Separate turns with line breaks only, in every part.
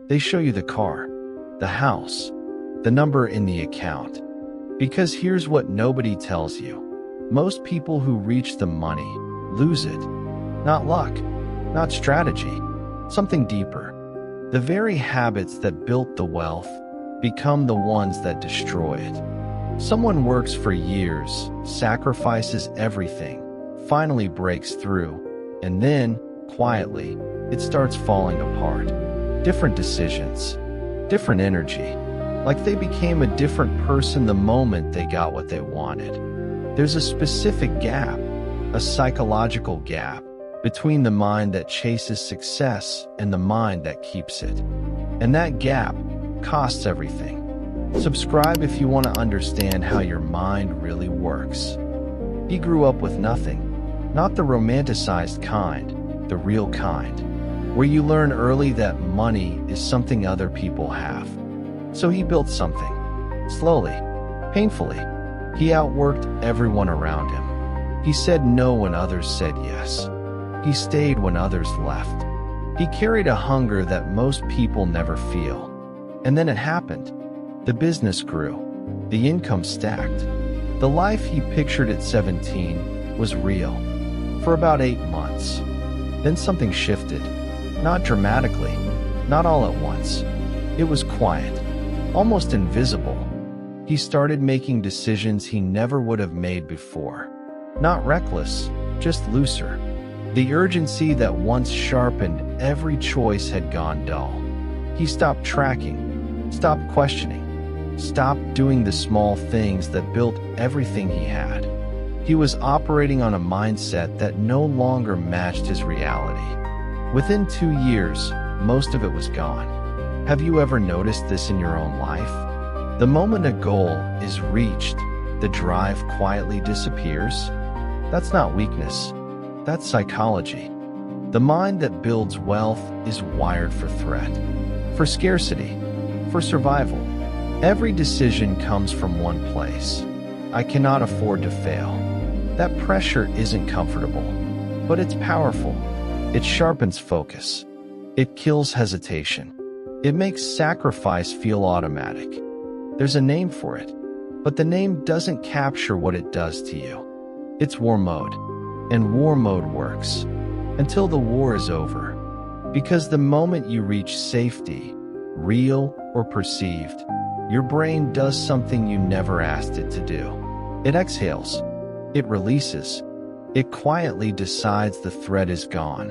They show you the car, the house, the number in the account. Because here's what nobody tells you. Most people who reach the money lose it. Not luck, not strategy, something deeper. The very habits that built the wealth become the ones that destroy it. Someone works for years, sacrifices everything, finally breaks through, and then, quietly, it starts falling apart. Different decisions, different energy. Like they became a different person the moment they got what they wanted. There's a specific gap, a psychological gap, between the mind that chases success and the mind that keeps it. And that gap costs everything. Subscribe if you want to understand how your mind really works. He grew up with nothing, not the romanticized kind, the real kind, where you learn early that money is something other people have. So he built something. Slowly, painfully. He outworked everyone around him. He said no when others said yes. He stayed when others left. He carried a hunger that most people never feel. And then it happened. The business grew. The income stacked. The life he pictured at 17 was real. For about 8 months. Then something shifted. Not dramatically. Not all at once. It was quiet. Almost invisible. He started making decisions he never would have made before. Not reckless, just looser. The urgency that once sharpened every choice had gone dull. He stopped tracking, stopped questioning, stopped doing the small things that built everything he had. He was operating on a mindset that no longer matched his reality. Within 2 years, most of it was gone. Have you ever noticed this in your own life? The moment a goal is reached, the drive quietly disappears. That's not weakness. That's psychology. The mind that builds wealth is wired for threat, for scarcity, for survival. Every decision comes from one place. I cannot afford to fail. That pressure isn't comfortable, but it's powerful. It sharpens focus. It kills hesitation. It makes sacrifice feel automatic. There's a name for it, but the name doesn't capture what it does to you. It's war mode. And war mode works until the war is over. Because the moment you reach safety, real or perceived, your brain does something you never asked it to do. It exhales. It releases. It quietly decides the threat is gone.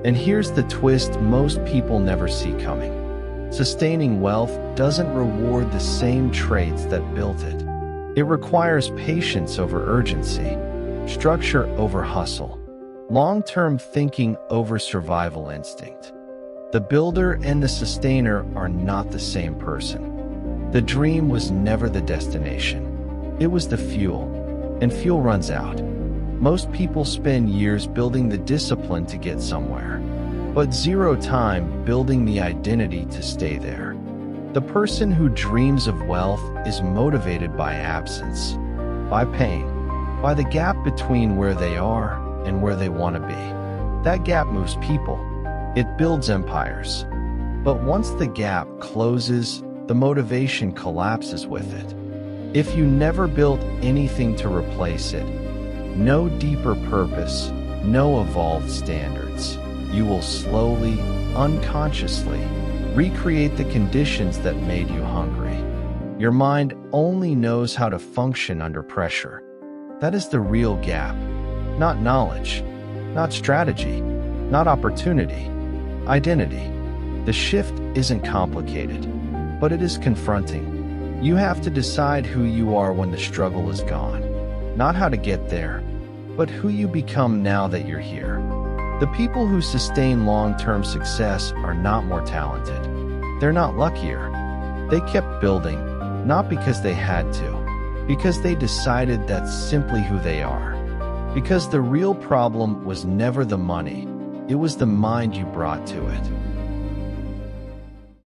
And here's the twist most people never see coming. Sustaining wealth doesn't reward the same traits that built it. It requires patience over urgency, structure over hustle, long-term thinking over survival instinct. The builder and the sustainer are not the same person. The dream was never the destination. It was the fuel, and fuel runs out. Most people spend years building the discipline to get somewhere, but zero time building the identity to stay there. The person who dreams of wealth is motivated by absence, by pain, by the gap between where they are and where they want to be. That gap moves people. It builds empires. But once the gap closes, the motivation collapses with it. If you never built anything to replace it, no deeper purpose, no evolved standards, you will slowly, unconsciously, recreate the conditions that made you hungry. Your mind only knows how to function under pressure. That is the real gap. Not knowledge, not strategy, not opportunity, identity. The shift isn't complicated, but it is confronting. You have to decide who you are when the struggle is gone. Not how to get there, but who you become now that you're here. The people who sustain long-term success are not more talented. They're not luckier. They kept building, not because they had to, because they decided that's simply who they are. Because the real problem was never the money, it was the mind you brought to it.